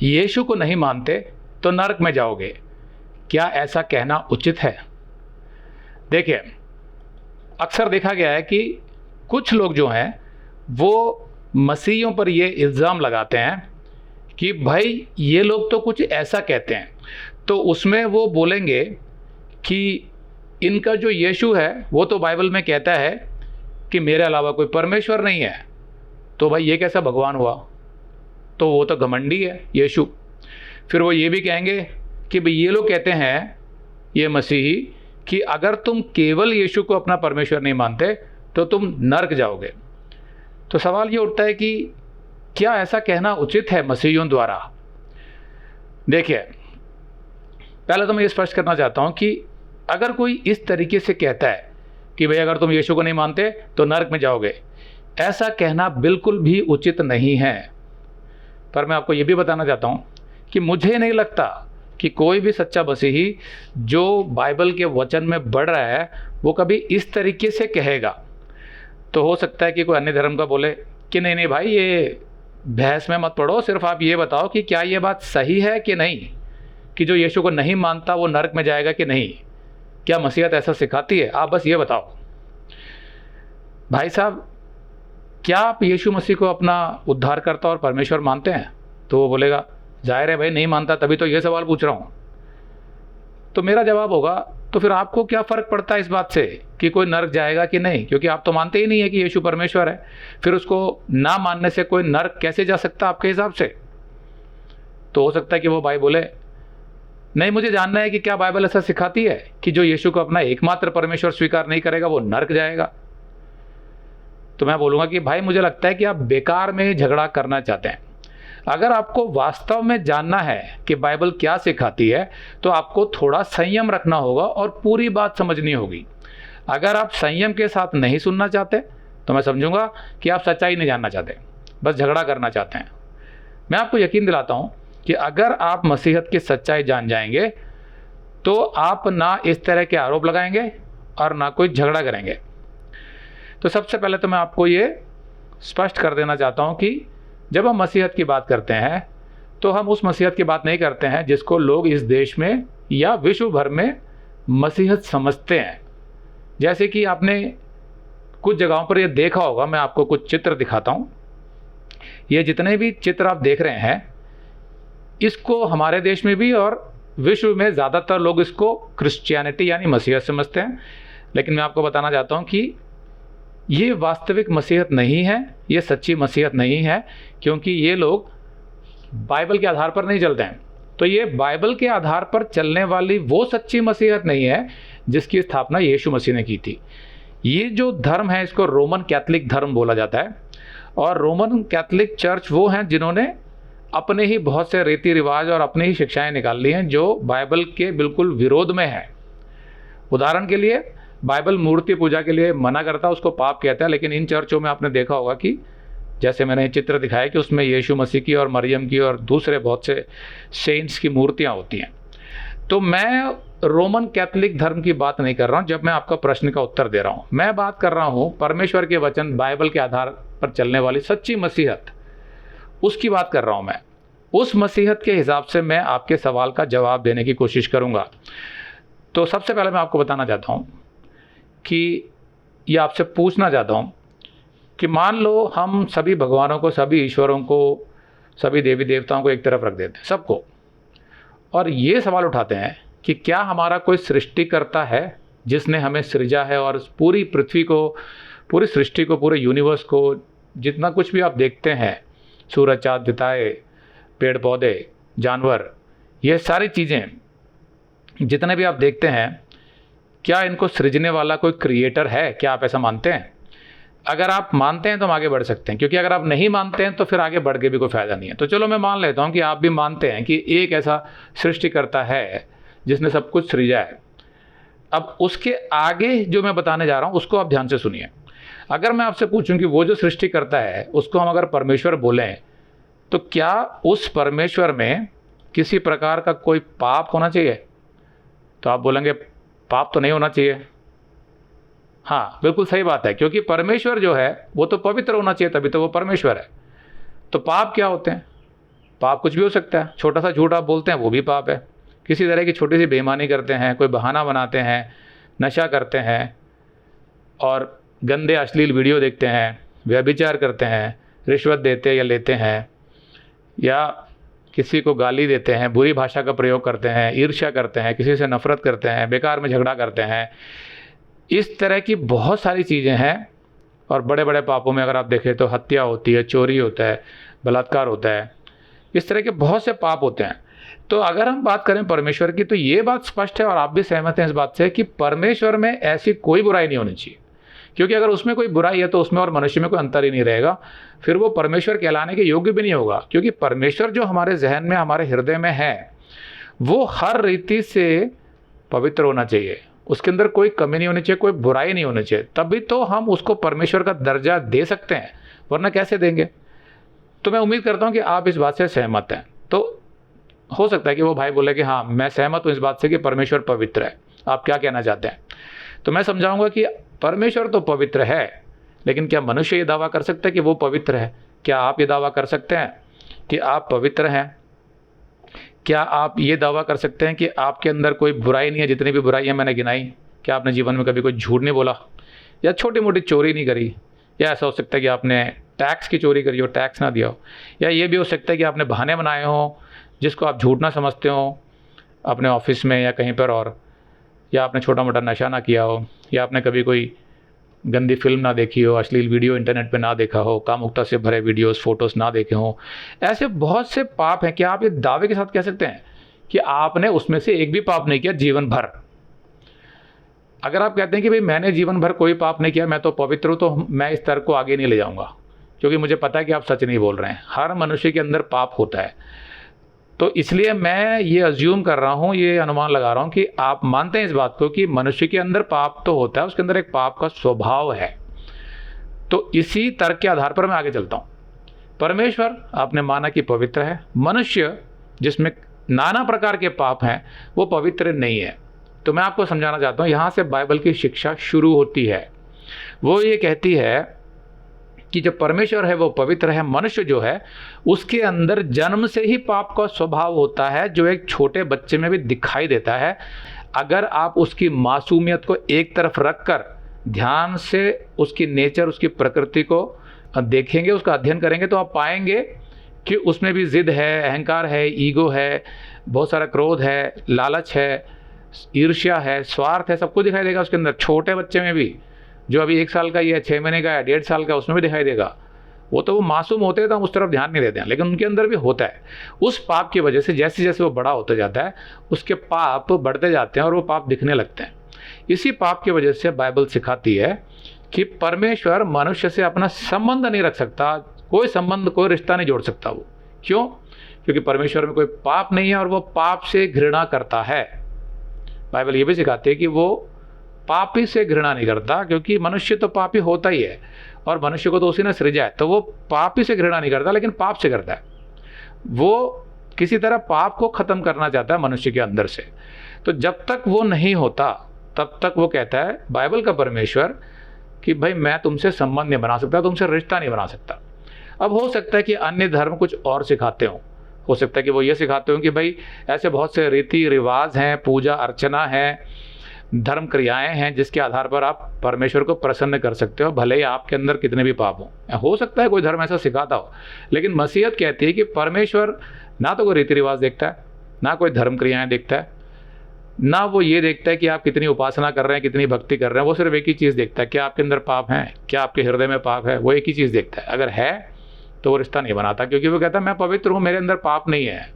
यीशु को नहीं मानते तो नरक में जाओगे, क्या ऐसा कहना उचित है? देखिए, अक्सर देखा गया है कि कुछ लोग जो हैं वो मसीहियों पर ये इल्ज़ाम लगाते हैं कि भाई ये लोग तो कुछ ऐसा कहते हैं, तो उसमें वो बोलेंगे कि इनका जो यीशु है वो तो बाइबल में कहता है कि मेरे अलावा कोई परमेश्वर नहीं है, तो भाई ये कैसा भगवान हुआ, तो वो तो घमंडी है यीशु। फिर वो ये भी कहेंगे कि भाई ये लोग कहते हैं, ये मसीही, कि अगर तुम केवल यीशु को अपना परमेश्वर नहीं मानते तो तुम नरक जाओगे। तो सवाल ये उठता है कि क्या ऐसा कहना उचित है मसीहियों द्वारा? देखिए, पहले तो मैं ये स्पष्ट करना चाहता हूँ कि अगर कोई इस तरीके से कहता है कि भाई अगर तुम यीशु को नहीं मानते तो नरक में जाओगे, ऐसा कहना बिल्कुल भी उचित नहीं है। पर मैं आपको ये भी बताना चाहता हूँ कि मुझे नहीं लगता कि कोई भी सच्चा मसीही जो बाइबल के वचन में बढ़ रहा है वो कभी इस तरीके से कहेगा। तो हो सकता है कि कोई अन्य धर्म का बोले कि नहीं नहीं भाई, ये बहस में मत पड़ो, सिर्फ आप ये बताओ कि क्या ये बात सही है कि नहीं, कि जो यीशु को नहीं मानता वो नरक में जाएगा कि नहीं, क्या मसीहत ऐसा सिखाती है? आप बस ये बताओ। भाई साहब, क्या आप यीशु मसीह को अपना उद्धारकर्ता और परमेश्वर मानते हैं? तो वो बोलेगा जाहिर है भाई नहीं मानता, तभी तो ये सवाल पूछ रहा हूँ। तो मेरा जवाब होगा तो फिर आपको क्या फ़र्क पड़ता है इस बात से कि कोई नरक जाएगा कि नहीं, क्योंकि आप तो मानते ही नहीं है कि यीशु परमेश्वर है। फिर उसको ना मानने से कोई नरक कैसे जा सकता आपके हिसाब से? तो हो सकता है कि वो भाई बोले नहीं, मुझे जानना है कि क्या बाइबल ऐसा सिखाती है कि जो यीशु को अपना एकमात्र परमेश्वर स्वीकार नहीं करेगा वो नरक जाएगा। तो मैं बोलूँगा कि भाई मुझे लगता है कि आप बेकार में झगड़ा करना चाहते हैं। अगर आपको वास्तव में जानना है कि बाइबल क्या सिखाती है तो आपको थोड़ा संयम रखना होगा और पूरी बात समझनी होगी। अगर आप संयम के साथ नहीं सुनना चाहते तो मैं समझूंगा कि आप सच्चाई नहीं जानना चाहते, बस झगड़ा करना चाहते हैं। मैं आपको यकीन दिलाता हूं कि अगर आप मसीहत की सच्चाई जान जाएंगे तो आप ना इस तरह के आरोप लगाएंगे और ना कोई झगड़ा करेंगे। तो सबसे पहले तो मैं आपको ये स्पष्ट कर देना चाहता हूं कि जब हम मसीहत की बात करते हैं तो हम उस मसीहत की बात नहीं करते हैं जिसको लोग इस देश में या विश्व भर में मसीहत समझते हैं। जैसे कि आपने कुछ जगहों पर ये देखा होगा, मैं आपको कुछ चित्र दिखाता हूँ। ये जितने भी चित्र आप देख रहे हैं, इसको हमारे देश में भी और विश्व में ज़्यादातर लोग इसको क्रिश्चियनिटी यानी मसीहत समझते हैं। लेकिन मैं आपको बताना चाहता हूँ कि ये वास्तविक मसीहत नहीं है, ये सच्ची मसीहत नहीं है, क्योंकि ये लोग बाइबल के आधार पर नहीं चलते हैं। तो ये बाइबल के आधार पर चलने वाली वो सच्ची मसीहत नहीं है जिसकी स्थापना यीशु मसीह ने की थी। ये जो धर्म है इसको रोमन कैथोलिक धर्म बोला जाता है, और रोमन कैथोलिक चर्च वो हैं जिन्होंने अपने ही बहुत से रीति रिवाज और अपनी ही शिक्षाएं निकाल ली हैं जो बाइबल के बिल्कुल विरोध में है। उदाहरण के लिए बाइबल मूर्ति पूजा के लिए मना करता है, उसको पाप कहता है। लेकिन इन चर्चों में आपने देखा होगा कि जैसे मैंने चित्र दिखाया कि उसमें यीशु मसीह की और मरियम की और दूसरे बहुत से सेंट्स की मूर्तियां होती हैं। तो मैं रोमन कैथोलिक धर्म की बात नहीं कर रहा हूं जब मैं आपका प्रश्न का उत्तर दे रहा हूं। मैं बात कर रहा हूं परमेश्वर के वचन बाइबल के आधार पर चलने वाली सच्ची मसीहत, उसकी बात कर रहा हूं मैं। उस मसीहत के हिसाब से मैं आपके सवाल का जवाब देने की कोशिश करूंगा। तो सबसे पहले मैं आपको बताना चाहता हूं कि ये आपसे पूछना चाहता हूँ कि मान लो हम सभी भगवानों को, सभी ईश्वरों को, सभी देवी देवताओं को एक तरफ रख देते हैं, सबको, और ये सवाल उठाते हैं कि क्या हमारा कोई सृष्टिकर्ता है जिसने हमें सृजा है और पूरी पृथ्वी को, पूरी सृष्टि को, पूरे यूनिवर्स को, जितना कुछ भी आप देखते हैं, सूरज चाँद सितारे, पेड़ पौधे, जानवर, ये सारी चीज़ें जितने भी आप देखते हैं, क्या इनको सृजने वाला कोई क्रिएटर है? क्या आप ऐसा मानते हैं? अगर आप मानते हैं तो हम आगे बढ़ सकते हैं, क्योंकि अगर आप नहीं मानते हैं तो फिर आगे बढ़ के भी कोई फ़ायदा नहीं है। तो चलो मैं मान लेता हूं कि आप भी मानते हैं कि एक ऐसा सृष्टिकर्ता है जिसने सब कुछ सृजा है। अब उसके आगे जो मैं बताने जा रहा हूं उसको आप ध्यान से सुनिए। अगर मैं आपसे पूछूं कि वो जो सृष्टिकर्ता है उसको हम अगर परमेश्वर बोलें तो क्या उस परमेश्वर में किसी प्रकार का कोई पाप होना चाहिए? तो आप बोलेंगे पाप तो नहीं होना चाहिए। हाँ, बिल्कुल सही बात है, क्योंकि परमेश्वर जो है वो तो पवित्र होना चाहिए, तभी तो वो परमेश्वर है। तो पाप क्या होते हैं? पाप कुछ भी हो सकता है, छोटा सा झूठ आप बोलते हैं वो भी पाप है, किसी तरह की छोटी सी बेईमानी करते हैं, कोई बहाना बनाते हैं, नशा करते हैं और गंदे अश्लील वीडियो देखते हैं, व्यभिचार करते हैं, रिश्वत देते या लेते हैं, या किसी को गाली देते हैं, बुरी भाषा का प्रयोग करते हैं, ईर्ष्या करते हैं, किसी से नफ़रत करते हैं, बेकार में झगड़ा करते हैं, इस तरह की बहुत सारी चीज़ें हैं। और बड़े बड़े पापों में अगर आप देखें तो हत्या होती है, चोरी होता है, बलात्कार होता है, इस तरह के बहुत से पाप होते हैं। तो अगर हम बात करें परमेश्वर की, तो ये बात स्पष्ट है और आप भी सहमत हैं इस बात से कि परमेश्वर में ऐसी कोई बुराई नहीं होनी चाहिए, क्योंकि अगर उसमें कोई बुराई है तो उसमें और मनुष्य में कोई अंतर ही नहीं रहेगा, फिर वो परमेश्वर कहलाने के योग्य भी नहीं होगा। क्योंकि परमेश्वर जो हमारे जहन में, हमारे हृदय में है, वो हर रीति से पवित्र होना चाहिए, उसके अंदर कोई कमी नहीं होनी चाहिए, कोई बुराई नहीं होनी चाहिए, तभी तो हम उसको परमेश्वर का दर्जा दे सकते हैं, वरना कैसे देंगे। तो मैं उम्मीद करता हूँ कि आप इस बात से सहमत हैं। तो हो सकता है कि वो भाई बोले कि हाँ मैं सहमत हूँ इस बात से कि परमेश्वर पवित्र है, आप क्या कहना चाहते हैं। तो मैं समझाऊंगा कि परमेश्वर तो पवित्र है, लेकिन क्या मनुष्य ये दावा कर सकता है कि वो पवित्र है? क्या आप ये दावा कर सकते हैं कि आप पवित्र हैं? क्या आप ये दावा कर सकते हैं कि आपके अंदर कोई बुराई नहीं है? जितनी भी बुराइयां मैंने गिनाई, क्या आपने जीवन में कभी कोई झूठ नहीं बोला, या छोटी मोटी चोरी नहीं करी, या ऐसा हो सकता है कि आपने टैक्स की चोरी करी हो, टैक्स ना दिया हो, या ये भी हो सकता है कि आपने बहाने बनाए हो जिसको आप झूठ ना समझते हो अपने ऑफिस में या कहीं पर, और या आपने छोटा मोटा नशा ना किया हो, या आपने कभी कोई गंदी फिल्म ना देखी हो, अश्लील वीडियो इंटरनेट पे ना देखा हो, कामुकता से भरे वीडियोस फोटोस ना देखे हों। ऐसे बहुत से पाप हैं। क्या आप ये दावे के साथ कह सकते हैं कि आपने उसमें से एक भी पाप नहीं किया जीवन भर? अगर आप कहते हैं कि भाई मैंने जीवन भर कोई पाप नहीं किया, मैं तो पवित्र हूँ, तो मैं इस तर्क को आगे नहीं ले जाऊँगा, क्योंकि मुझे पता है कि आप सच नहीं बोल रहे हैं। हर मनुष्य के अंदर पाप होता है। तो इसलिए मैं ये अज्यूम कर रहा हूँ, ये अनुमान लगा रहा हूँ कि आप मानते हैं इस बात को कि मनुष्य के अंदर पाप तो होता है, उसके अंदर एक पाप का स्वभाव है। तो इसी तर्क के आधार पर मैं आगे चलता हूँ। परमेश्वर आपने माना कि पवित्र है, मनुष्य जिसमें नाना प्रकार के पाप हैं वो पवित्र नहीं है। तो मैं आपको समझाना चाहता हूँ, यहाँ से बाइबल की शिक्षा शुरू होती है। वो ये कहती है कि जो परमेश्वर है वो पवित्र है, मनुष्य जो है उसके अंदर जन्म से ही पाप का स्वभाव होता है, जो एक छोटे बच्चे में भी दिखाई देता है। अगर आप उसकी मासूमियत को एक तरफ रखकर ध्यान से उसकी नेचर, उसकी प्रकृति को देखेंगे, उसका अध्ययन करेंगे, तो आप पाएंगे कि उसमें भी जिद है, अहंकार है, ईगो है, बहुत सारा क्रोध है, लालच है, ईर्ष्या है, स्वार्थ है, सब कुछ दिखाई देगा उसके अंदर। छोटे बच्चे में भी, जो अभी 1 साल का या 6 महीने का या 1.5 साल का, उसमें भी दिखाई देगा। वो तो वो मासूम होते हैं तो हम उस तरफ ध्यान नहीं देते हैं, लेकिन उनके अंदर भी होता है। उस पाप की वजह से जैसे जैसे वो बड़ा होता जाता है, उसके पाप बढ़ते जाते हैं और वो पाप दिखने लगते हैं। इसी पाप की वजह से बाइबल सिखाती है कि परमेश्वर मनुष्य से अपना संबंध नहीं रख सकता, कोई संबंध, कोई रिश्ता नहीं जोड़ सकता। वो क्यों? क्योंकि परमेश्वर में कोई पाप नहीं है और वो पाप से घृणा करता है। बाइबल ये भी सिखाती है कि वो पापी से घृणा नहीं करता, क्योंकि मनुष्य तो पापी होता ही है और मनुष्य को तो उसी ने सृजा है। तो वो पापी से घृणा नहीं करता, लेकिन पाप से करता है। वो किसी तरह पाप को ख़त्म करना चाहता है मनुष्य के अंदर से। तो जब तक वो नहीं होता तब तक वो कहता है बाइबल का परमेश्वर कि भाई मैं तुमसे संबंध नहीं बना सकता, तुमसे रिश्ता नहीं बना सकता। अब हो सकता है कि अन्य धर्म कुछ और सिखाते हों, हो सकता है कि वो ये सिखाते हों कि भाई ऐसे बहुत से रीति रिवाज हैं, पूजा अर्चना है, धर्म क्रियाएं हैं, जिसके आधार पर आप परमेश्वर को प्रसन्न कर सकते हो, भले ही आपके अंदर कितने भी पाप हों। हो सकता है कोई धर्म ऐसा सिखाता हो, लेकिन मसीहत कहती है कि परमेश्वर ना तो कोई रीति रिवाज देखता है, ना कोई धर्म क्रियाएं देखता है, ना वो ये देखता है कि आप कितनी उपासना कर रहे हैं, कितनी भक्ति कर रहे हैं। वो सिर्फ एक ही चीज़ देखता है, क्या आपके अंदर पाप हैं, क्या आपके हृदय में पाप है। वो एक ही चीज़ देखता है। अगर है तो वो रिश्ता नहीं बनाता, क्योंकि वो कहता है मैं पवित्र हूँ, मेरे अंदर पाप नहीं है,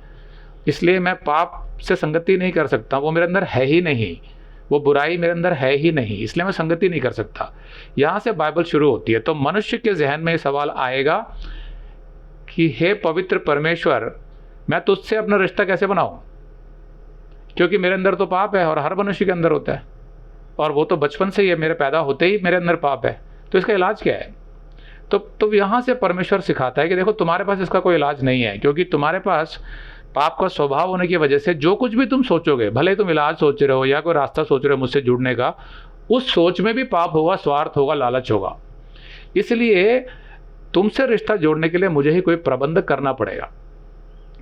इसलिए मैं पाप से संगति नहीं कर सकता। वो मेरे अंदर है ही नहीं, वो बुराई मेरे अंदर है ही नहीं, इसलिए मैं संगति नहीं कर सकता। यहाँ से बाइबल शुरू होती है। तो मनुष्य के जहन में ये सवाल आएगा कि हे पवित्र परमेश्वर, मैं तुझसे अपना रिश्ता कैसे बनाऊं, क्योंकि मेरे अंदर तो पाप है और हर मनुष्य के अंदर होता है, और वो तो बचपन से ही है, मेरे पैदा होते ही मेरे अंदर पाप है। तो इसका इलाज क्या है? तो यहाँ से परमेश्वर सिखाता है कि देखो तुम्हारे पास इसका कोई इलाज नहीं है, क्योंकि तुम्हारे पास पाप का स्वभाव होने की वजह से जो कुछ भी तुम सोचोगे, भले तुम इलाज सोच रहे हो या कोई रास्ता सोच रहे हो मुझसे जुड़ने का, उस सोच में भी पाप होगा, स्वार्थ होगा, लालच होगा। इसलिए तुमसे रिश्ता जोड़ने के लिए मुझे ही कोई प्रबंध करना पड़ेगा।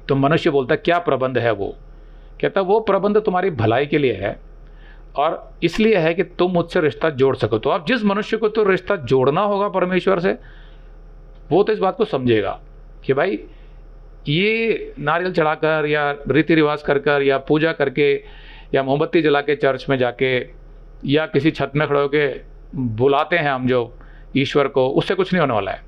तो मनुष्य बोलता है क्या प्रबंध है वो? कहता वो प्रबंध तुम्हारी भलाई के लिए है और इसलिए है कि तुम मुझसे रिश्ता जोड़ सको। तो अब जिस मनुष्य को तो रिश्ता जोड़ना होगा परमेश्वर से, वो तो इस बात को समझेगा कि भाई ये नारियल चढ़ाकर या रीति रिवाज कर या पूजा करके या मोमबत्ती जला के चर्च में जाके या किसी छत में खड़े होकर बुलाते हैं हम जो ईश्वर को, उससे कुछ नहीं होने वाला है।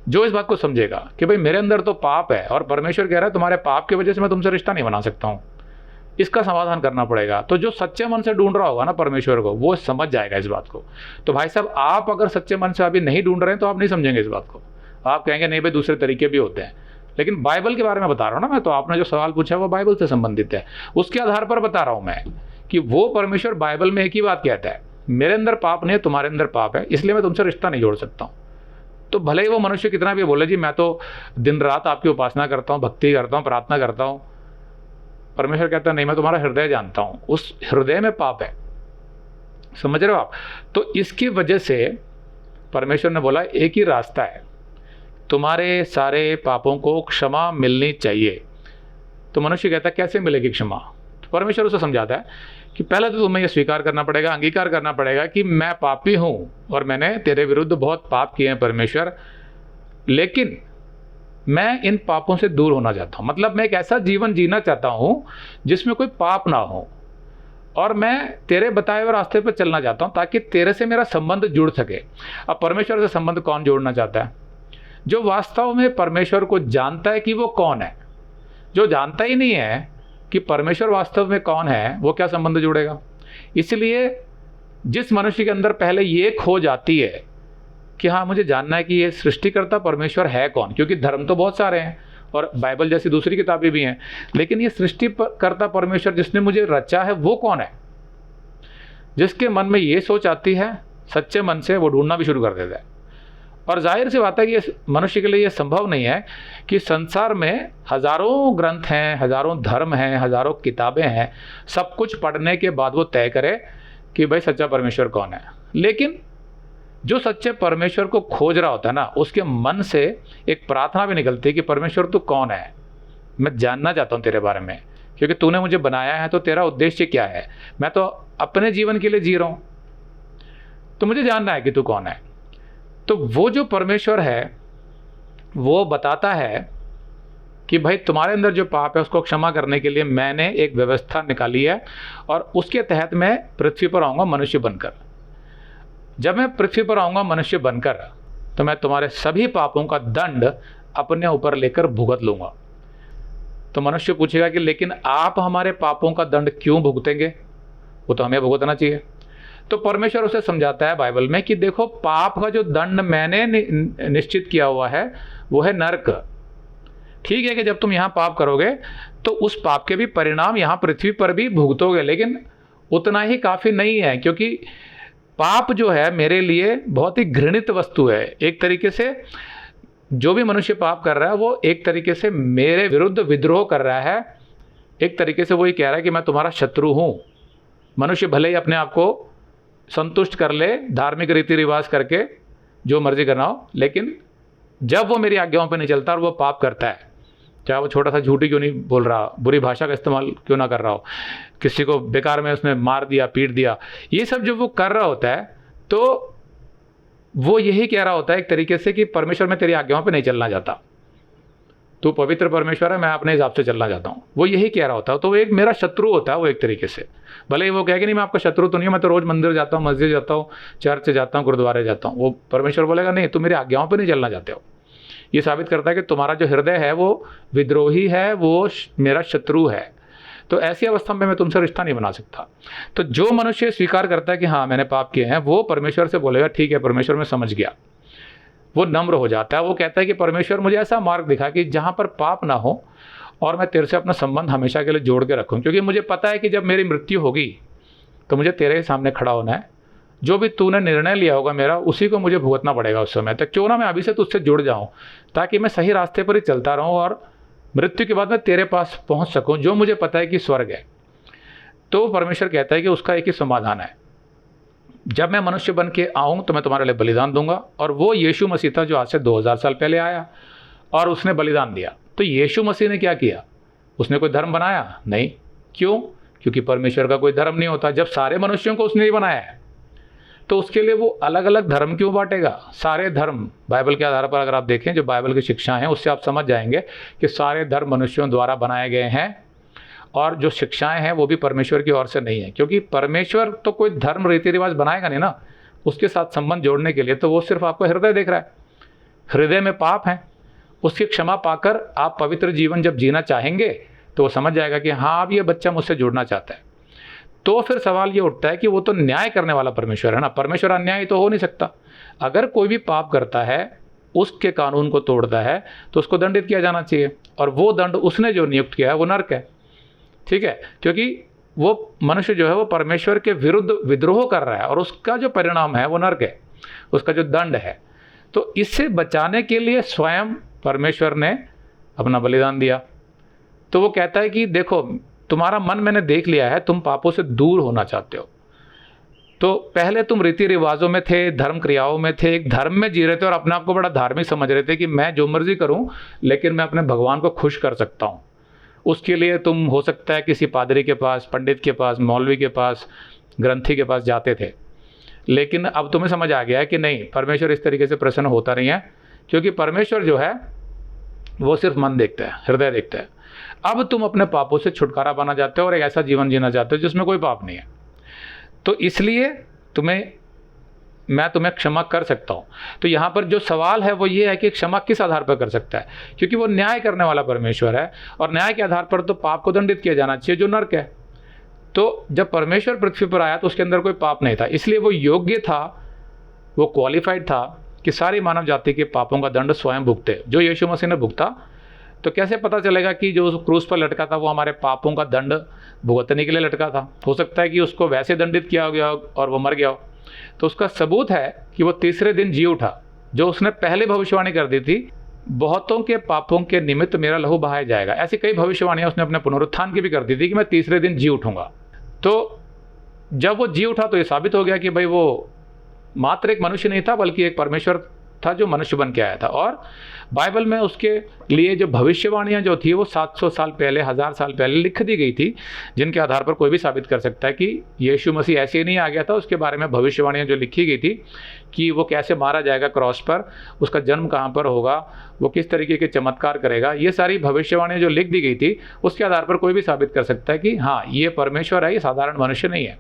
जो इस बात को समझेगा कि भाई मेरे अंदर तो पाप है और परमेश्वर कह रहा है तुम्हारे पाप की वजह से मैं तुमसे रिश्ता नहीं बना सकता हूँ, इसका समाधान करना पड़ेगा। तो जो सच्चे मन से ढूंढ रहा होगा ना परमेश्वर को, वो समझ जाएगा इस बात को। तो भाई साहब, आप अगर सच्चे मन से अभी नहीं ढूंढ रहे हैं तो आप नहीं समझेंगे इस बात को। आप कहेंगे नहीं भाई दूसरे तरीके भी होते हैं, लेकिन बाइबल के बारे में बता रहा हूँ ना मैं। तो आपने जो सवाल पूछा है वो बाइबल से संबंधित है, उसके आधार पर बता रहा हूँ मैं कि वो परमेश्वर बाइबल में एक ही बात कहता है, मेरे अंदर पाप नहीं है, तुम्हारे अंदर पाप है, इसलिए मैं तुमसे रिश्ता नहीं जोड़ सकता हूँ। तो भले ही वो मनुष्य कितना भी बोले जी मैं तो दिन रात आपकी उपासना करता हूँ, भक्ति करता हूँ, प्रार्थना करता हूँ, परमेश्वर कहता है नहीं मैं तुम्हारा हृदय जानता हूँ, उस हृदय में पाप है। समझ रहे हो आप? तो इसकी वजह से परमेश्वर ने बोला एक ही रास्ता है, तुम्हारे सारे पापों को क्षमा मिलनी चाहिए। तो मनुष्य कहता है कैसे मिलेगी क्षमा? तो परमेश्वर उसे समझाता है कि पहले तो तुम्हें यह स्वीकार करना पड़ेगा, अंगीकार करना पड़ेगा कि मैं पापी हूँ और मैंने तेरे विरुद्ध बहुत पाप किए हैं परमेश्वर, लेकिन मैं इन पापों से दूर होना चाहता हूँ। मतलब मैं एक ऐसा जीवन जीना चाहता हूँ जिसमें कोई पाप ना हो, और मैं तेरे बताए हुए रास्ते पर चलना चाहता हूँ ताकि तेरे से मेरा संबंध जुड़ सके। अब परमेश्वर से संबंध कौन जोड़ना चाहता है? जो वास्तव में परमेश्वर को जानता है कि वो कौन है। जो जानता ही नहीं है कि परमेश्वर वास्तव में कौन है, वो क्या संबंध जुड़ेगा? इसलिए जिस मनुष्य के अंदर पहले ये खो जाती है कि हाँ मुझे जानना है कि ये सृष्टिकर्ता परमेश्वर है कौन, क्योंकि धर्म तो बहुत सारे हैं और बाइबल जैसी दूसरी किताबें भी हैं, लेकिन ये सृष्टिकर्ता परमेश्वर जिसने मुझे रचा है वो कौन है? जिसके मन में ये सोच आती है सच्चे मन से, वो ढूंढना भी शुरू कर देता है। और जाहिर सी बात है कि ये मनुष्य के लिए ये संभव नहीं है कि संसार में हजारों ग्रंथ हैं, हजारों धर्म हैं, हजारों किताबें हैं, सब कुछ पढ़ने के बाद वो तय करे कि भाई सच्चा परमेश्वर कौन है। लेकिन जो सच्चे परमेश्वर को खोज रहा होता है ना, उसके मन से एक प्रार्थना भी निकलती है कि परमेश्वर तू कौन है, मैं जानना चाहता हूँ तेरे बारे में, क्योंकि तूने मुझे बनाया है तो तेरा उद्देश्य क्या है। मैं तो अपने जीवन के लिए जी रहा हूँ, तो मुझे जानना है कि तू कौन है। तो वो जो परमेश्वर है वो बताता है कि भाई तुम्हारे अंदर जो पाप है उसको क्षमा करने के लिए मैंने एक व्यवस्था निकाली है, और उसके तहत मैं पृथ्वी पर आऊँगा मनुष्य बनकर। जब मैं पृथ्वी पर आऊँगा मनुष्य बनकर, तो मैं तुम्हारे सभी पापों का दंड अपने ऊपर लेकर भुगत लूँगा। तो मनुष्य पूछेगा कि लेकिन आप हमारे पापों का दंड क्यों भुगतेंगे? वो तो हमें भुगतना चाहिए। तो परमेश्वर उसे समझाता है बाइबल में कि देखो पाप का जो दंड मैंने निश्चित किया हुआ है वो है नरक। ठीक है कि जब तुम यहाँ पाप करोगे तो उस पाप के भी परिणाम यहाँ पृथ्वी पर भी भुगतोगे, लेकिन उतना ही काफ़ी नहीं है, क्योंकि पाप जो है मेरे लिए बहुत ही घृणित वस्तु है। एक तरीके से जो भी मनुष्य पाप कर रहा है वो एक तरीके से मेरे विरुद्ध विद्रोह कर रहा है। एक तरीके से वो ये कह रहा है कि मैं तुम्हारा शत्रु हूँ। मनुष्य भले ही अपने आप को संतुष्ट कर ले धार्मिक रीति रिवाज करके जो मर्जी करना हो, लेकिन जब वो मेरी आज्ञाओं पे नहीं चलता और वो पाप करता है, चाहे वो छोटा सा झूठी क्यों नहीं बोल रहा, बुरी भाषा का इस्तेमाल क्यों ना कर रहा हो, किसी को बेकार में उसने मार दिया, पीट दिया, ये सब जो वो कर रहा होता है, तो वो यही कह रहा होता है एक तरीके से कि परमेश्वर मैं तेरी आज्ञाओं पे नहीं चलना चाहता, तू पवित्र परमेश्वर है, मैं अपने हिसाब से चलना चाहता हूँ। वो यही कह रहा होता है। तो वो एक मेरा शत्रु होता है वो एक तरीके से। भले ही वो कहे कि नहीं मैं आपका शत्रु तो नहीं हूँ, मैं तो रोज़ मंदिर जाता हूँ, मस्जिद जाता हूँ, चर्च जाता हूँ, गुरुद्वारे जाता हूँ। वो परमेश्वर बोलेगा नहीं, तुम मेरी आज्ञाओं पर नहीं चलना चाहते हो। ये साबित करता है कि तुम्हारा जो हृदय है वो विद्रोही है, वो मेरा शत्रु है। तो ऐसी अवस्था में मैं तुमसे रिश्ता नहीं बना सकता। तो जो मनुष्य स्वीकार करता है कि हाँ मैंने पाप किए हैं, वो परमेश्वर से बोलेगा ठीक है परमेश्वर मैं समझ गया। वो नम्र हो जाता है। वो कहता है कि परमेश्वर मुझे ऐसा मार्ग दिखा कि जहाँ पर पाप ना हो और मैं तेरे से अपना संबंध हमेशा के लिए जोड़ के रखूँ, क्योंकि मुझे पता है कि जब मेरी मृत्यु होगी तो मुझे तेरे सामने खड़ा होना है। जो भी तूने निर्णय लिया होगा मेरा, उसी को मुझे भुगतना पड़ेगा उस समय तक। क्यों ना मैं अभी से तुझसे जुड़ जाऊँ, ताकि मैं सही रास्ते पर ही चलता रहूँ और मृत्यु के बाद मैं तेरे पास पहुँच सकूँ, जो मुझे पता है कि स्वर्ग है। तो परमेश्वर कहता है कि उसका एक ही समाधान है, जब मैं मनुष्य बन के आऊँ तो मैं तुम्हारे लिए बलिदान दूंगा। और वो यीशु मसीह था जो आज से 2000 साल पहले आया और उसने बलिदान दिया। तो यीशु मसीह ने क्या किया? उसने कोई धर्म बनाया? नहीं। क्यों? क्योंकि परमेश्वर का कोई धर्म नहीं होता। जब सारे मनुष्यों को उसने ही बनाया है तो उसके लिए वो अलग अलग धर्म क्यों बांटेगा? सारे धर्म बाइबल के आधार पर अगर आप देखें, जो बाइबल की शिक्षाएं हैं उससे आप समझ जाएंगे कि सारे धर्म मनुष्यों द्वारा बनाए गए हैं और जो शिक्षाएं हैं वो भी परमेश्वर की ओर से नहीं है। क्योंकि परमेश्वर तो कोई धर्म रीति रिवाज बनाएगा नहीं ना, उसके साथ संबंध जोड़ने के लिए तो वो सिर्फ आपका हृदय देख रहा है। हृदय में पाप है, उसकी क्षमा पाकर आप पवित्र जीवन जब जीना चाहेंगे तो वो समझ जाएगा कि हाँ, अब ये बच्चा मुझसे जुड़ना चाहता है। तो फिर सवाल ये उठता है कि वो तो न्याय करने वाला परमेश्वर है ना, परमेश्वर अन्यायी तो हो नहीं सकता। अगर कोई भी पाप करता है, उसके कानून को तोड़ता है, तो उसको दंडित किया जाना चाहिए, और वो दंड उसने जो नियुक्त किया है वो नरक है। ठीक है, क्योंकि वो मनुष्य जो है वो परमेश्वर के विरुद्ध विद्रोह कर रहा है और उसका जो परिणाम है वो नरक है, उसका जो दंड है। तो इससे बचाने के लिए स्वयं परमेश्वर ने अपना बलिदान दिया। तो वो कहता है कि देखो, तुम्हारा मन मैंने देख लिया है, तुम पापों से दूर होना चाहते हो। तो पहले तुम रीति रिवाजों में थे, धर्म क्रियाओं में थे, एक धर्म में जी रहे थे और अपने आप को बड़ा धार्मिक समझ रहे थे कि मैं जो मर्जी करूं लेकिन मैं अपने भगवान को खुश कर सकता हूं। उसके लिए तुम हो सकता है किसी पादरी के पास, पंडित के पास, मौलवी के पास, ग्रंथी के पास जाते थे। लेकिन अब तुम्हें समझ आ गया है कि नहीं, परमेश्वर इस तरीके से प्रसन्न होता नहीं है, क्योंकि परमेश्वर जो है वो सिर्फ मन देखता है, हृदय देखता है। अब तुम अपने पापों से छुटकारा पाना चाहते हो और एक ऐसा जीवन जीना चाहते हो जिसमें कोई पाप नहीं है। तो इसलिए मैं तुम्हें क्षमा कर सकता हूँ। तो यहाँ पर जो सवाल है वो ये है कि क्षमा किस आधार पर कर सकता है? क्योंकि वो न्याय करने वाला परमेश्वर है और न्याय के आधार पर तो पाप को दंडित किया जाना चाहिए, जो नरक है। तो जब परमेश्वर पृथ्वी पर आया तो उसके अंदर कोई पाप नहीं था, इसलिए वो योग्य था, वो क्वालिफाइड था कि सारी मानव जाति के पापों का दंड स्वयं भुगते, जो यीशु मसीह ने भुगता। तो कैसे पता चलेगा कि जो क्रूस पर लटका था वो हमारे पापों का दंड भुगतने के लिए लटका था? हो सकता है कि उसको वैसे दंडित किया गया हो और वो मर गया हो। तो उसका सबूत है कि वो तीसरे दिन जी उठा, जो उसने पहले भविष्यवाणी कर दी थी, बहुतों के पापों के निमित्त मेरा लहू बहाया जाएगा। ऐसी कई भविष्यवाणियां उसने अपने पुनरुत्थान की भी कर दी थी कि मैं तीसरे दिन जी उठूंगा। तो जब वो जी उठा तो ये साबित हो गया कि भाई वो मात्र एक मनुष्य नहीं था, बल्कि एक परमेश्वर था जो मनुष्य बन के आया था। और बाइबल में उसके लिए जो भविष्यवाणियां जो थी वो 700 साल पहले, 1000 साल पहले लिख दी गई थी, जिनके आधार पर कोई भी साबित कर सकता है कि यीशु मसीह ऐसे ही नहीं आ गया था। उसके बारे में भविष्यवाणियां जो लिखी गई थी कि वो कैसे मारा जाएगा क्रॉस पर, उसका जन्म कहाँ पर होगा, वो किस तरीके के चमत्कार करेगा, ये सारी भविष्यवाणियां जो लिख दी गई थी उसके आधार पर कोई भी साबित कर सकता है कि हाँ, ये परमेश्वर है, ये साधारण मनुष्य नहीं है।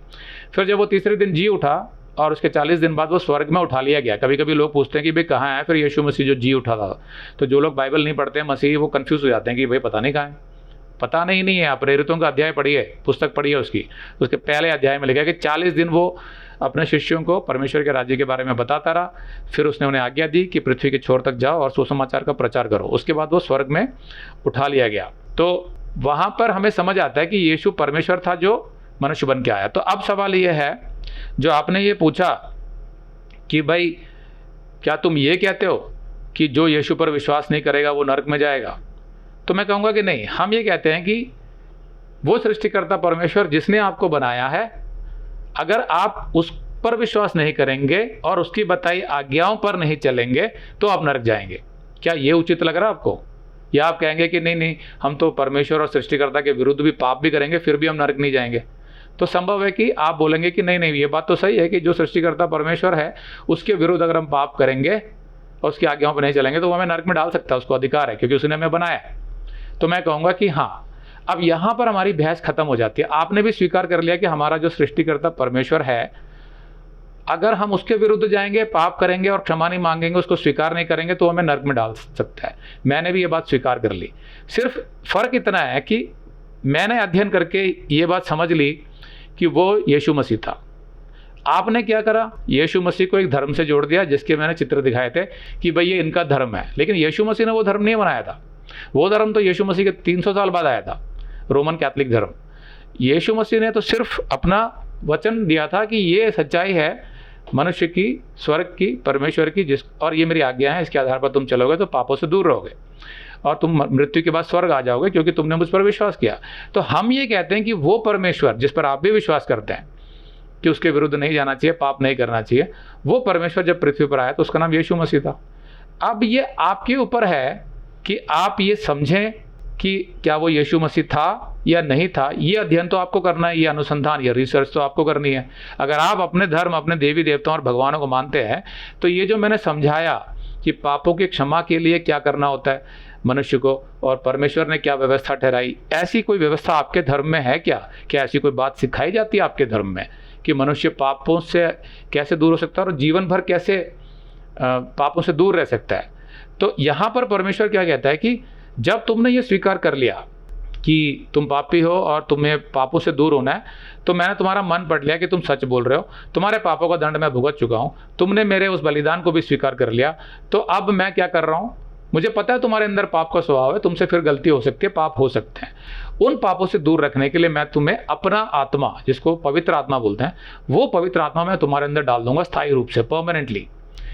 फिर जब वो तीसरे दिन जी उठा और उसके 40 दिन बाद वो स्वर्ग में उठा लिया गया। कभी कभी लोग पूछते हैं कि भाई कहाँ है फिर यीशु मसीह जो जी उठा था? तो जो लोग बाइबल नहीं पढ़ते हैं मसीह, वो कंफ्यूज हो जाते हैं कि भाई पता नहीं कहाँ है। पता नहीं है। आप प्रेरितों का अध्याय पढ़िए, पुस्तक पढ़िए उसके पहले अध्याय में लिखा है कि 40 दिन वो अपने शिष्यों को परमेश्वर के राज्य के बारे में बताता रहा। फिर उसने उन्हें आज्ञा दी कि पृथ्वी के छोर तक जाओ और सुसमाचार का प्रचार करो। उसके बाद वो स्वर्ग में उठा लिया गया। तो वहाँ पर हमें समझ आता है कि यीशु परमेश्वर था जो मनुष्य बन के आया। तो अब सवाल ये है, जो आपने ये पूछा कि भाई क्या तुम ये कहते हो कि जो यीशु पर विश्वास नहीं करेगा वो नरक में जाएगा? तो मैं कहूँगा कि नहीं, हम ये कहते हैं कि वो सृष्टिकर्ता परमेश्वर जिसने आपको बनाया है, अगर आप उस पर विश्वास नहीं करेंगे और उसकी बताई आज्ञाओं पर नहीं चलेंगे तो आप नरक जाएंगे। क्या ये उचित लग रहा है आपको? या आप कहेंगे कि नहीं, हम तो परमेश्वर और सृष्टिकर्ता के विरुद्ध भी पाप भी करेंगे फिर भी हम नरक नहीं जाएंगे? तो संभव है कि आप बोलेंगे कि नहीं, ये बात तो सही है कि जो सृष्टिकर्ता परमेश्वर है उसके विरुद्ध अगर हम पाप करेंगे और उसकी आज्ञाओं पर नहीं चलेंगे तो वो हमें नरक में डाल सकता है, उसको अधिकार है, क्योंकि उसने हमें बनाया है। तो मैं कहूँगा कि हाँ, अब यहाँ पर हमारी बहस खत्म हो जाती है। आपने भी स्वीकार कर लिया कि हमारा जो सृष्टिकर्ता परमेश्वर है, अगर हम उसके विरुद्ध जाएंगे, पाप करेंगे और क्षमा नहीं मांगेंगे, उसको स्वीकार नहीं करेंगे तो हमें नरक में डाल सकता है। मैंने भी ये बात स्वीकार कर ली। सिर्फ फर्क इतना है कि मैंने अध्ययन करके ये बात समझ ली कि वो यीशु मसीह था। आपने क्या करा? यीशु मसीह को एक धर्म से जोड़ दिया जिसके मैंने चित्र दिखाए थे कि भाई ये इनका धर्म है। लेकिन यीशु मसीह ने वो धर्म नहीं बनाया था। वो धर्म तो यीशु मसीह के 300 साल बाद आया था, रोमन कैथोलिक धर्म। यीशु मसीह ने तो सिर्फ अपना वचन दिया था कि ये सच्चाई है मनुष्य की, स्वर्ग की, परमेश्वर की, और ये मेरी आज्ञा है, इसके आधार पर तुम चलोगे तो पापों से दूर रहोगे और तुम मृत्यु के बाद स्वर्ग आ जाओगे क्योंकि तुमने मुझ पर विश्वास किया। तो हम ये कहते हैं कि वो परमेश्वर जिस पर आप भी विश्वास करते हैं कि उसके विरुद्ध नहीं जाना चाहिए, पाप नहीं करना चाहिए, वो परमेश्वर जब पृथ्वी पर आया तो उसका नाम यीशु मसीह था। अब ये आपके ऊपर है कि आप ये समझें कि क्या वो यीशु मसीह था या नहीं था। ये अध्ययन तो आपको करना है, ये अनुसंधान, ये रिसर्च तो आपको करनी है। अगर आप अपने धर्म, अपने देवी देवताओं और भगवानों को मानते हैं तो ये जो मैंने समझाया कि पापों की क्षमा के लिए क्या करना होता है मनुष्य को, और परमेश्वर ने क्या व्यवस्था ठहराई, ऐसी कोई व्यवस्था आपके धर्म में है क्या? क्या ऐसी कोई बात सिखाई जाती है आपके धर्म में कि मनुष्य पापों से कैसे दूर हो सकता है और जीवन भर कैसे पापों से दूर रह सकता है? तो यहाँ पर परमेश्वर क्या कहता है कि जब तुमने ये स्वीकार कर लिया कि तुम पापी हो और तुम्हें पापों से दूर होना है, तो मैंने तुम्हारा मन पढ़ लिया कि तुम सच बोल रहे हो, तुम्हारे पापों का दंड मैं भुगत चुका हूँ, तुमने मेरे उस बलिदान को भी स्वीकार कर लिया, तो अब मैं क्या कर रहा हूँ, मुझे पता है तुम्हारे अंदर पाप का स्वभाव है, तुमसे फिर गलती हो सकती है, पाप हो सकते हैं। उन पापों से दूर रखने के लिए मैं तुम्हें अपना आत्मा, जिसको पवित्र आत्मा बोलते हैं, वो पवित्र आत्मा मैं तुम्हारे अंदर डाल दूंगा स्थायी रूप से, परमानेंटली।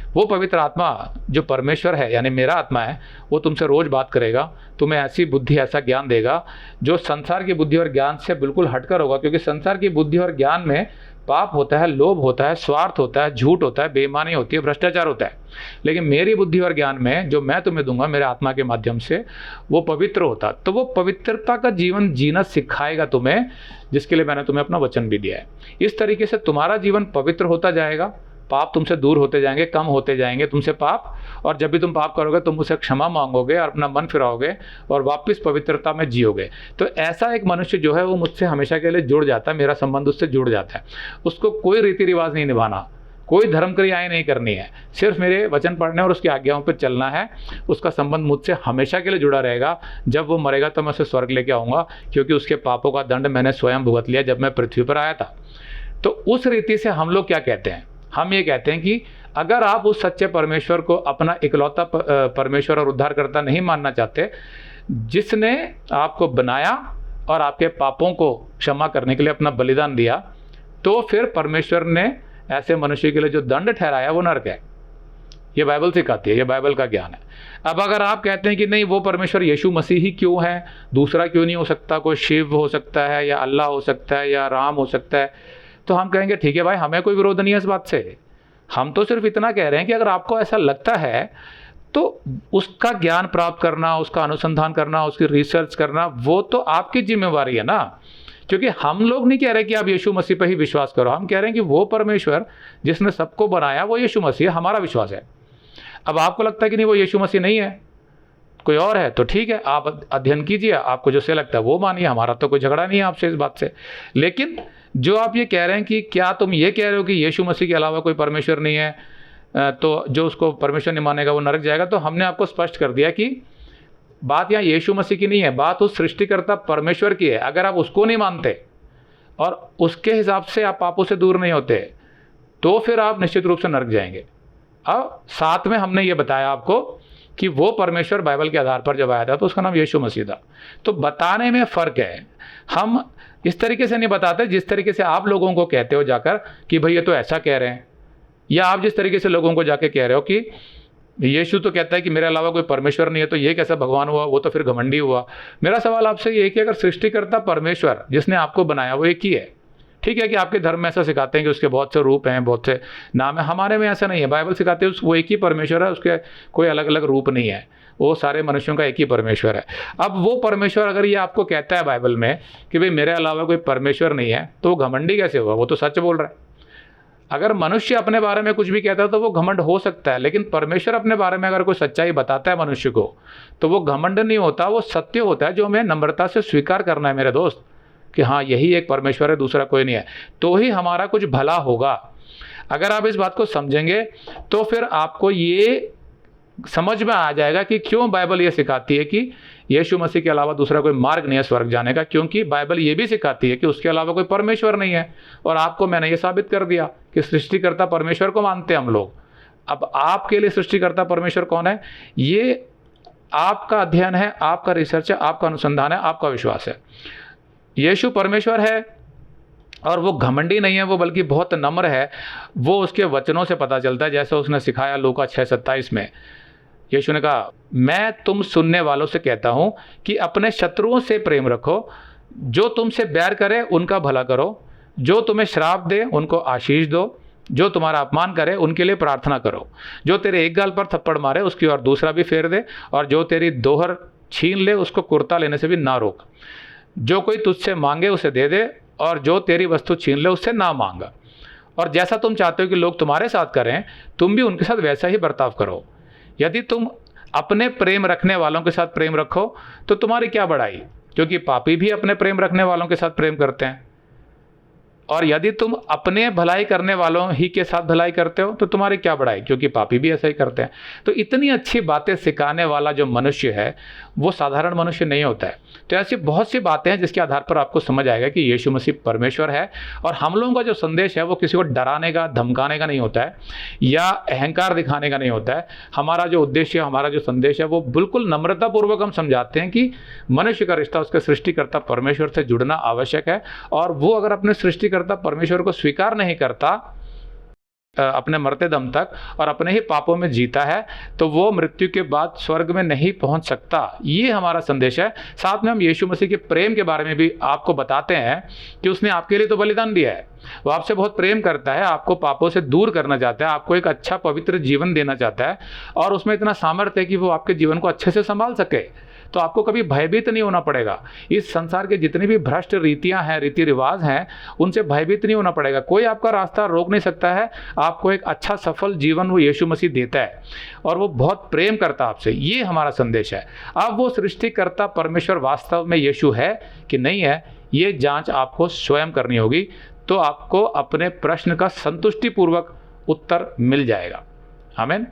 वो पवित्र आत्मा जो परमेश्वर है, यानी मेरा आत्मा है, वो तुमसे रोज़ बात करेगा, तुम्हें ऐसी बुद्धि, ऐसा ज्ञान देगा जो संसार की बुद्धि और ज्ञान से बिल्कुल हटकर होगा। क्योंकि संसार की बुद्धि और ज्ञान में पाप होता है, लोभ होता है, स्वार्थ होता है, झूठ होता है, बेईमानी होती है, भ्रष्टाचार होता है। लेकिन मेरी बुद्धि और ज्ञान में जो मैं तुम्हें दूंगा मेरे आत्मा के माध्यम से, वो पवित्र होता। तो वो पवित्रता का जीवन जीना सिखाएगा तुम्हें, जिसके लिए मैंने तुम्हें अपना वचन भी दिया है। इस तरीके से तुम्हारा जीवन पवित्र होता जाएगा, पाप तुमसे दूर होते जाएंगे, कम होते जाएंगे तुमसे पाप, और जब भी तुम पाप करोगे तुम उसे क्षमा मांगोगे और अपना मन फिराओगे और वापस पवित्रता में जियोगे। तो ऐसा एक मनुष्य जो है वो मुझसे हमेशा के लिए जुड़ जाता है, मेरा संबंध उससे जुड़ जाता है। उसको कोई रीति रिवाज नहीं निभाना, कोई धर्म क्रियाएं नहीं करनी है, सिर्फ मेरे वचन पढ़ने और उसकी आज्ञाओं पर चलना है। उसका संबंध मुझसे हमेशा के लिए जुड़ा रहेगा। जब वो मरेगा तो मैं उसे स्वर्ग लेके आऊँगा, क्योंकि उसके पापों का दंड मैंने स्वयं भुगत लिया जब मैं पृथ्वी पर आया था। तो उस रीति से हम लोग क्या कहते हैं, हम ये कहते हैं कि अगर आप उस सच्चे परमेश्वर को अपना इकलौता परमेश्वर और उद्धारकर्ता नहीं मानना चाहते, जिसने आपको बनाया और आपके पापों को क्षमा करने के लिए अपना बलिदान दिया, तो फिर परमेश्वर ने ऐसे मनुष्य के लिए जो दंड ठहराया वो नरक है। ये बाइबल सिखाती है, ये बाइबल का ज्ञान है। अब अगर आप कहते हैं कि नहीं, वो परमेश्वर यीशु मसीह ही क्यों है, दूसरा क्यों नहीं हो सकता, कोई शिव हो सकता है या अल्लाह हो सकता है या राम हो सकता है, तो हम कहेंगे ठीक है भाई, हमें कोई विरोध नहीं है इस बात से। हम तो सिर्फ इतना कह रहे हैं कि अगर आपको ऐसा लगता है तो उसका ज्ञान प्राप्त करना, उसका अनुसंधान करना, उसकी रिसर्च करना, वो तो आपकी जिम्मेवारी है ना। क्योंकि हम लोग नहीं कह रहे कि आप यीशु मसीह पर ही विश्वास करो, हम कह रहे हैं कि वो परमेश्वर जिसने सबको बनाया वो यीशु मसीह, हमारा विश्वास है। अब आपको लगता है कि नहीं वो यीशु मसीह नहीं है, कोई और है, तो ठीक है, आप अध्ययन कीजिए, आपको जो सही लगता है वो मानिए, हमारा तो कोई झगड़ा नहीं है आपसे इस बात से। लेकिन जो आप ये कह रहे हैं कि क्या तुम ये कह रहे हो कि यीशु मसीह के अलावा कोई परमेश्वर नहीं है, तो जो उसको परमेश्वर नहीं मानेगा वो नरक जाएगा, तो हमने आपको स्पष्ट कर दिया कि बात यहाँ यीशु मसीह की नहीं है, बात उस सृष्टिकर्ता परमेश्वर की है। अगर आप उसको नहीं मानते और उसके हिसाब से आप पापों से दूर नहीं होते, तो फिर आप निश्चित रूप से नरक जाएंगे। अब साथ में हमने ये बताया आपको कि वो परमेश्वर बाइबल के आधार पर जब आया था तो उसका नाम यीशु मसीह था। तो बताने में फ़र्क है। हम इस तरीके से नहीं बताते जिस तरीके से आप लोगों को कहते हो जाकर कि भाई ये तो ऐसा कह रहे हैं, या आप जिस तरीके से लोगों को जाके कह रहे हो कि यीशु तो कहता है कि मेरे अलावा कोई परमेश्वर नहीं है, तो ये कैसा भगवान हुआ, वो तो फिर घमंडी हुआ। मेरा सवाल आपसे ये है कि अगर सृष्टिकर्ता परमेश्वर जिसने आपको बनाया वो एक ही है, ठीक है कि आपके धर्म में ऐसा सिखाते हैं कि उसके बहुत से रूप हैं, बहुत से नाम हैं, हमारे में ऐसा नहीं है। बाइबल सिखाते हैं वो एक ही परमेश्वर है, उसके कोई अलग अलग रूप नहीं है, वो सारे मनुष्यों का एक ही परमेश्वर है। अब वो परमेश्वर अगर ये आपको कहता है बाइबल में कि भाई मेरे अलावा कोई परमेश्वर नहीं है, तो वो घमंडी कैसे हुआ, वो तो सच बोल रहा है। अगर मनुष्य अपने बारे में कुछ भी कहता है तो वो घमंड हो सकता है, लेकिन परमेश्वर अपने बारे में अगर कोई सच्चाई बताता है मनुष्य को, तो वो घमंड नहीं होता, वो सत्य होता है, जो हमें नम्रता से स्वीकार करना है मेरे दोस्त, कि हाँ यही एक परमेश्वर है, दूसरा कोई नहीं है, तो ही हमारा कुछ भला होगा। अगर आप इस बात को समझेंगे तो फिर आपको ये समझ में आ जाएगा कि क्यों बाइबल ये सिखाती है कि यीशु मसीह के अलावा दूसरा कोई मार्ग नहीं है स्वर्ग जाने का, क्योंकि बाइबल ये भी सिखाती है कि उसके अलावा कोई परमेश्वर नहीं है। और आपको मैंने ये साबित कर दिया कि सृष्टिकर्ता परमेश्वर को मानते हैं हम लोग। अब आपके लिए सृष्टिकर्ता परमेश्वर कौन है, ये आपका अध्ययन है, आपका रिसर्च है, आपका अनुसंधान है, आपका विश्वास है। यीशु परमेश्वर है और वो घमंडी नहीं है, वो बल्कि बहुत नम्र है। वो उसके वचनों से पता चलता है, जैसे उसने सिखाया लूका 6:27 में। यीशु ने कहा, मैं तुम सुनने वालों से कहता हूँ कि अपने शत्रुओं से प्रेम रखो, जो तुमसे बैर करे उनका भला करो, जो तुम्हें श्राप दे उनको आशीष दो, जो तुम्हारा अपमान करे उनके लिए प्रार्थना करो, जो तेरे एक गाल पर थप्पड़ मारे उसकी और दूसरा भी फेर दे, और जो तेरी दोहर छीन ले उसको कुर्ता लेने से भी ना रोक। जो कोई तुझसे मांगे उसे दे दे, और जो तेरी वस्तु छीन ले उससे ना मांगा। और जैसा तुम चाहते हो कि लोग तुम्हारे साथ करें, तुम भी उनके साथ वैसा ही बर्ताव करो। यदि तुम अपने प्रेम रखने वालों के साथ प्रेम रखो तो तुम्हारी क्या बड़ाई, क्योंकि पापी भी अपने प्रेम रखने वालों के साथ प्रेम करते हैं। और यदि तुम अपने भलाई करने वालों ही के साथ भलाई करते हो तो तुम्हारी क्या बड़ाई, क्योंकि पापी भी ऐसा ही करते हैं। तो इतनी अच्छी बातें सिखाने वाला जो मनुष्य है वो साधारण मनुष्य नहीं होता है। तो ऐसी बहुत सी बातें हैं जिसके आधार पर आपको समझ आएगा कि यीशु मसीह परमेश्वर है। और हम लोगों का जो संदेश है वो किसी को डराने का, धमकाने का नहीं होता है, या अहंकार दिखाने का नहीं होता है। हमारा जो उद्देश्य, हमारा जो संदेश है वो बिल्कुल नम्रतापूर्वक हम समझाते हैं कि मनुष्य का रिश्ता उसके सृष्टिकर्ता परमेश्वर से जुड़ना आवश्यक है। और वो अगर अपने सृष्टिकर्ता परमेश्वर को स्वीकार नहीं करता अपने मरते दम तक और अपने ही पापों में जीता है, तो वो मृत्यु के बाद स्वर्ग में नहीं पहुंच सकता। ये हमारा संदेश है। साथ में हम यीशु मसीह के प्रेम के बारे में भी आपको बताते हैं कि उसने आपके लिए तो बलिदान दिया है, वो आपसे बहुत प्रेम करता है, आपको पापों से दूर करना चाहता है, आपको एक अच्छा पवित्र जीवन देना चाहता है, और उसमें इतना सामर्थ्य है कि वो आपके जीवन को अच्छे से संभाल सके। तो आपको कभी भयभीत नहीं होना पड़ेगा। इस संसार के जितनी भी भ्रष्ट रीतियां हैं, रीति रिवाज हैं, उनसे भयभीत नहीं होना पड़ेगा। कोई आपका रास्ता रोक नहीं सकता है। आपको एक अच्छा सफल जीवन वो यीशु मसीह देता है, और वो बहुत प्रेम करता है आपसे। ये हमारा संदेश है। अब वो सृष्टिकर्ता परमेश्वर वास्तव में यीशु है कि नहीं है, ये जांच आपको स्वयं करनी होगी। तो आपको अपने प्रश्न का संतुष्टिपूर्वक उत्तर मिल जाएगा। आमीन।